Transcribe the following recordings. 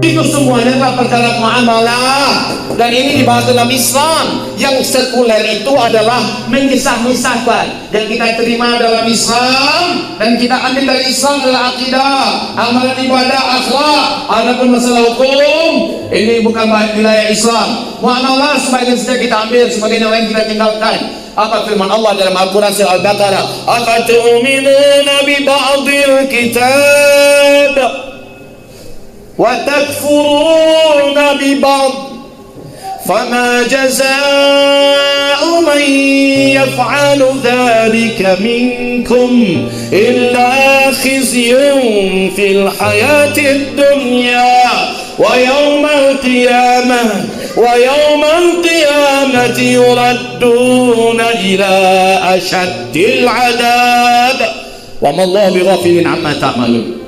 Itu semuanya adalah perkara muamalah, dan ini dibahas dalam Islam. Yang sekuler itu adalah mengisah-misahkan yang kita terima dalam Islam dan kita ambil dari Islam adalah akidah, amalan ibadah, akhlak. Adapun masalah hukum ini bukan wilayah Islam. Muamalah sebagian saja kita ambil, sebagian yang lain kita tinggalkan. Apa firman Allah dalam Al-Quran surah Al-Baqarah? Afatu'minuna bi ba'dil kitab wa takfuruna bi ba'd fama jazaa'u man yaf'alu dhalika minkum illa khizyun fil hayatid dunya wa yawmal qiyamati yuradduna ila asyaddil adab wa ma Allahu bighafilin amma ta'malun.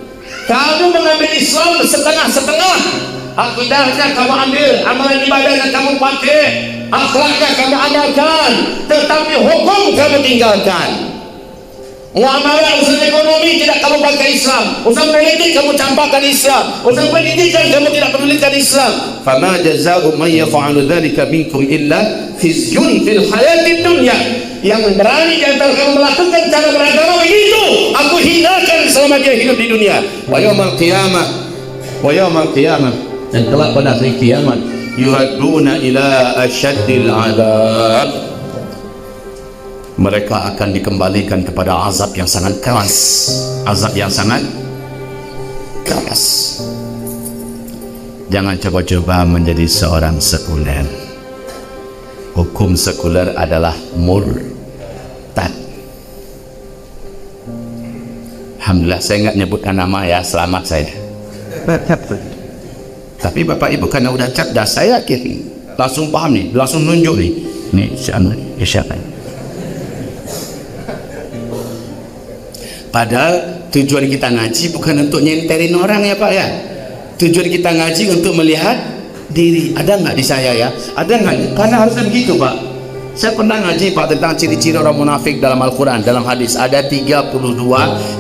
Kamu mengambil Islam setengah-setengah. Akidahnya kamu ambil, amalan ibadahnya kamu pakai, akhlaknya kamu amalkan, tetapi hukum kamu tinggalkan. Muamalah urusan ekonomi tidak kamu pakai Islam, urusan politik kamu campakkan Islam, urusan pendidikan kamu tidak pedulikan Islam. Fama jazaa'u man yaf'alu dzalika minkum illa khizyun fil hayatid dunya. Yang berani di antara kamu melakukan cara beragama begitu, aku hinakan selama dia hidup di dunia. Wa yaumal qiyamah dan kelak pada hari kiamat yuhadduna ila asyaddil adab. Mereka akan dikembalikan kepada azab yang sangat keras, azab yang sangat keras. Jangan coba-coba menjadi seorang sekuler. Hukum sekuler adalah murtad. Alhamdulillah saya nggak nyebutkan nama ya, selamat saya. Tapi Bapak Ibu karena udah cerdas, saya yakin langsung paham nih, langsung nunjuk nih. Nih siapa? Padahal tujuan kita ngaji bukan untuk nyenterin orang ya Pak ya. Tujuan kita ngaji untuk melihat diri. Ada nggak di saya ya? Ada nggak? Karena harusnya begitu Pak. Saya pernah ngaji Pak tentang ciri-ciri orang munafik dalam Al-Quran. Dalam hadis ada 32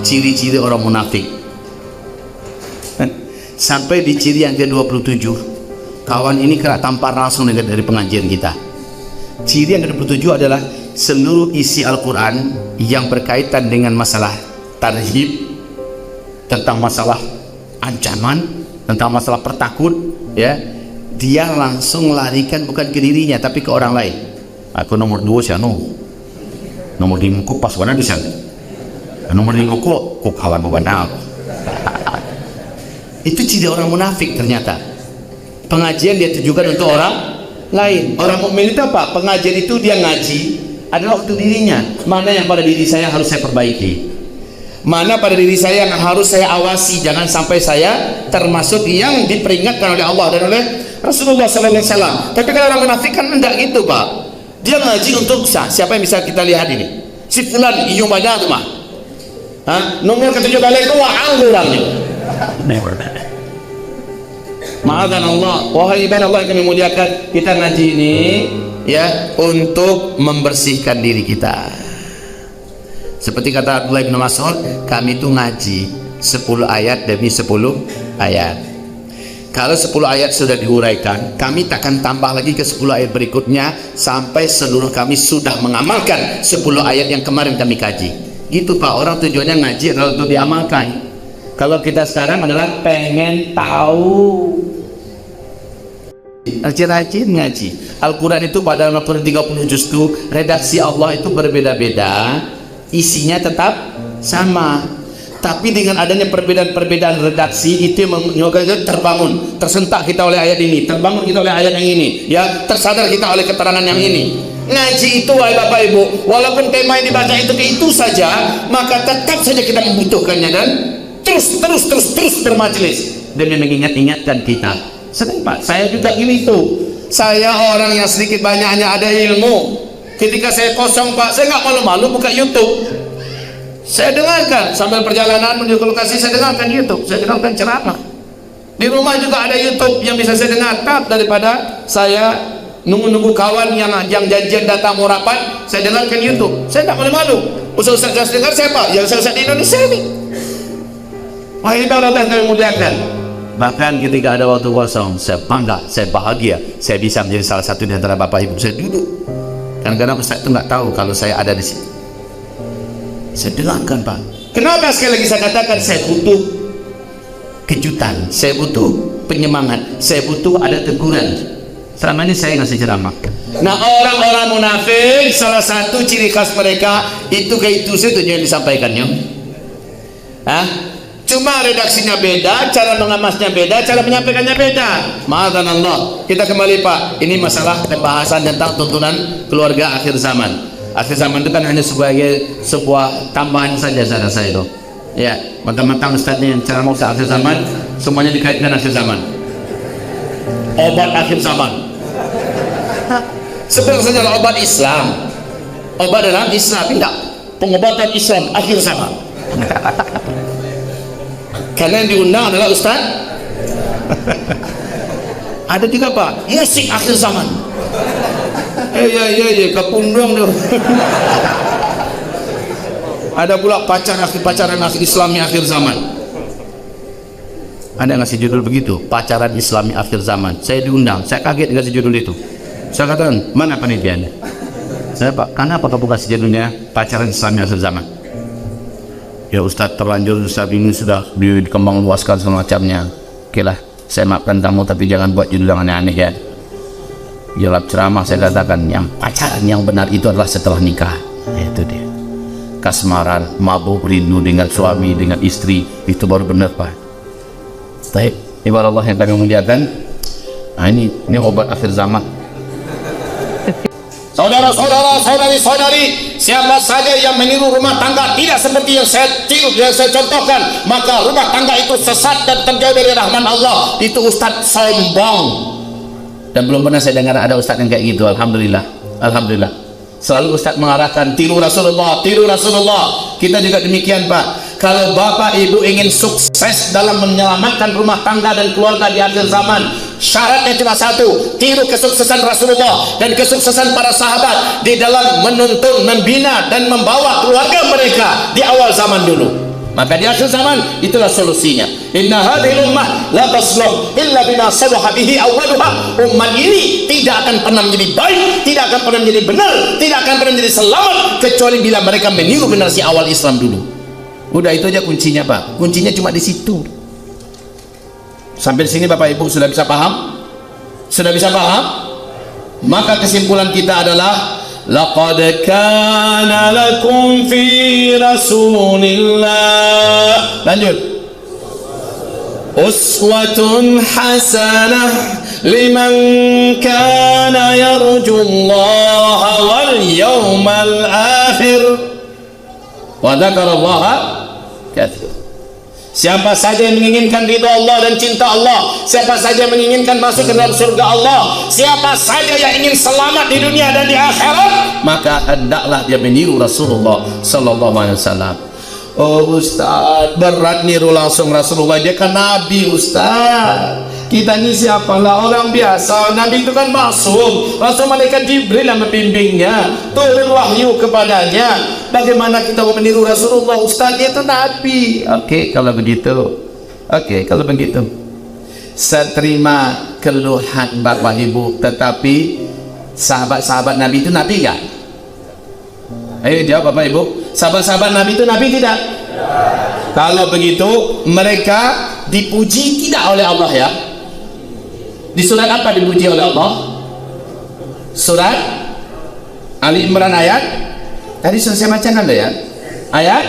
ciri-ciri orang munafik. Sampai di ciri yang ke-27, kawan ini kena tampar langsung dari pengajian kita. Ciri yang ke-27 adalah seluruh isi Al-Quran yang berkaitan dengan masalah tarhib, tentang masalah ancaman, tentang masalah pertakut, ya, dia langsung larikan bukan ke dirinya tapi ke orang lain. Aku nomor 2 sih nomor 5 ku pas warna di sana, nomor 5 ku kawan bebanal. Itu ciri orang munafik. Ternyata pengajian dia tujukan untuk orang lain. Orang mukmin itu apa? Pengajian itu dia ngaji adalah untuk dirinya. Mana yang pada diri saya harus saya perbaiki, mana pada diri saya yang harus saya awasi, jangan sampai saya termasuk yang diperingatkan oleh Allah dan oleh Rasulullah SAW. Tapi kalau orang munafik kan enggak gitu Pak. Dia ngaji untuk siapa yang bisa kita lihat ini? Si fulan iyo baca tuh mah. Nomor ke-7 kali itu orangnya. Never. Maafkan Allah, wahai ibadah Allah yang kami muliakan, kita ngaji ini ya untuk membersihkan diri kita. Seperti kata Abdullah bin Mas'ud, kami itu ngaji 10 ayat demi 10 ayat. Kalau 10 ayat sudah diuraikan, kami takkan tambah lagi ke 10 ayat berikutnya sampai seluruh kami sudah mengamalkan 10 ayat yang kemarin kami kaji. Gitu Pak, orang tujuannya ngaji adalah untuk diamalkan. Kalau kita sekarang adalah pengen tahu, rajin-rajin ngaji. Al-Quran itu pada Al-Quran 30 juz itu redaksi Allah itu berbeda-beda, isinya tetap sama, tapi dengan adanya perbedaan-perbedaan redaksi itu menyebabkan terbangun, tersentak kita oleh ayat ini, terbangun kita oleh ayat yang ini, ya, tersadar kita oleh keterangan yang ini. Ngaji itu wahai Bapak Ibu, walaupun tema yang dibaca itu saja, maka tetap saja kita membutuhkannya dan terus bermajelis demi mengingat-ingatkan kita. Sedang Pak, saya juga gini tuh. Saya orang yang sedikit banyaknya ada ilmu. Ketika saya kosong Pak, saya nggak malu-malu buka YouTube. Saya dengarkan sambil perjalanan menuju ke lokasi, saya dengarkan YouTube, saya dengarkan ceramah. Di rumah juga ada YouTube yang bisa saya dengarkan daripada saya nunggu-nunggu kawan yang janjian datang mau rapat, saya dengarkan YouTube. Saya nggak malu-malu. Ustaz yang dengar siapa? Yang Ustaz di Indonesia ini. Wah, ini Allah yang kami muliakan. Bahkan ketika ada waktu kosong, saya bangga, saya bahagia, saya bisa menjadi salah satu di antara bapak ibu. Saya duduk. Kadang-kadang Ustaz itu nggak tahu kalau saya ada di sini. Saya dengarkan Pak. Kenapa sekali lagi saya katakan saya butuh kejutan, saya butuh penyemangat, saya butuh ada teguran. Selama ini saya ngasih ceramah. Nah, orang-orang munafik salah satu ciri khas mereka itu kayak itu saja yang disampaikannya. Hah? Cuma redaksinya beda, cara mengemasnya beda, cara menyampaikannya beda. Ma'adzanallah. Kita kembali Pak, ini masalah pembahasan tentang tuntunan keluarga akhir zaman. Akhir zaman itu kan hanya sebagai sebuah tambahan saja saya rasa itu. Ya, mentang-mentang Ustaznya yang cara mau akhir zaman, semuanya dikaitkan akhir zaman. Obat akhir zaman. Sebenarnya adalah obat Islam. Obat dalam Islam, tidak. Pengobatan Islam akhir zaman. Kalian diundang adalah Ustaz. Ada juga Pak, musik akhir zaman. Ya, kepundung tuh. Ada pula pacaran akhir Islami akhir zaman. Ada ngasih judul begitu, pacaran Islami akhir zaman. Saya diundang, saya kaget dikasih judul itu. Saya katakan, mana panitianya? Saya Pak, kenapa kamu kasih judulnya pacaran Islami akhir zaman? Ya Ustadz, terlanjur Ustadz ini sudah dikembang luaskan semacamnya. Oke lah, saya maafkan kamu, tapi jangan buat judul yang aneh-aneh ya. Dalam ceramah saya katakan yang pacaran yang benar itu adalah setelah nikah. Itu dia, kasmaran, mabuk, rindu dengan suami, dengan istri, itu baru benar Pak. Baik, ibarat Allah yang kami muliakan. Nah, ini obat akhir zaman. Saudara-saudara, saudari-saudari, siapa saja yang meniru rumah tangga tidak seperti yang saya tiru, yang saya contohkan, maka rumah tangga itu sesat dan terjauh dari rahman Allah. Itu Ustadz sombong. Dan belum pernah saya dengar ada Ustadz yang kayak gitu. Alhamdulillah, alhamdulillah. Selalu Ustadz mengarahkan tiru Rasulullah, tiru Rasulullah. Kita juga demikian Pak. Kalau bapak ibu ingin sukses dalam menyelamatkan rumah tangga dan keluarga di akhir zaman, syaratnya cuma satu, tiru kesuksesan Rasulullah dan kesuksesan para sahabat di dalam menuntun, membina dan membawa keluarga mereka di awal zaman dulu. Maka di akhir zaman itulah solusinya. Inna hadhil ummah la tasluh illa bima salaha bihi awwaluha. Umat ini tidak akan pernah menjadi baik, tidak akan pernah menjadi benar, tidak akan pernah menjadi selamat kecuali bila mereka meniru generasi awal Islam dulu. Udah itu aja kuncinya Pak. Kuncinya cuma di situ. Sampai sini Bapak Ibu sudah bisa paham? Sudah bisa paham? Maka kesimpulan kita adalah laqad kana lakum fi rasulillah. Lanjut. Uswatun hasanah liman kana yarjullaha wal yawmal akhir wa dzakarallaha katsira. Siapa saja yang menginginkan ridha Allah dan cinta Allah, siapa saja yang menginginkan masuk ke dalam surga Allah, siapa saja yang ingin selamat di dunia dan di akhirat, maka hendaklah dia meniru Rasulullah sallallahu alaihi wasallam. Oh Ustaz, berat niru langsung Rasulullah, dia kan Nabi Ustaz. Kita ini siapalah, orang biasa. Nabi itu kan maksum, langsung malaikat Jibril yang membimbingnya, turun wahyu kepadanya. Bagaimana kita mau meniru Rasulullah? Ustaz, dia itu Nabi. Oke, kalau begitu. Oke, kalau begitu. Saya terima keluhan Bapak Ibu, tetapi sahabat-sahabat Nabi itu Nabi enggak? Ayo jawab Bapak Ibu. Sahabat-sahabat Nabi itu Nabi tidak? Kalau begitu, mereka dipuji tidak oleh Allah ya? Di surat apa dipuji oleh Allah? Surat Ali Imran ayat tadi sudah saya bacakan ya, ayat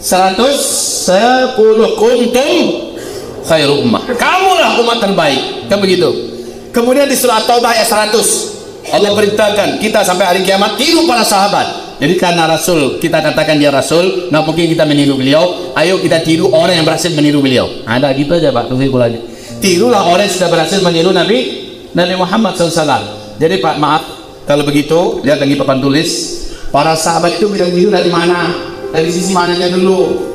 110, kuntum khairu ummah, kamulah umat terbaik, kan begitu. Kemudian di surat Taubah ayat 100 Allah perintahkan kita sampai hari kiamat tiru para sahabat. Jadi karena Rasul kita katakan dia Rasul, nah mungkin kita meniru beliau, ayo kita tiru orang yang berhasil meniru beliau. Ada gitu aja Pak, tunggu lagi. Tirulah orang yang sudah berhasil meniru Nabi Muhammad SAW. Jadi Pak, maaf kalau begitu, lihat lagi papan tulis. Para sahabat itu bilang niru dari mana? Dari sisi mananya dulu?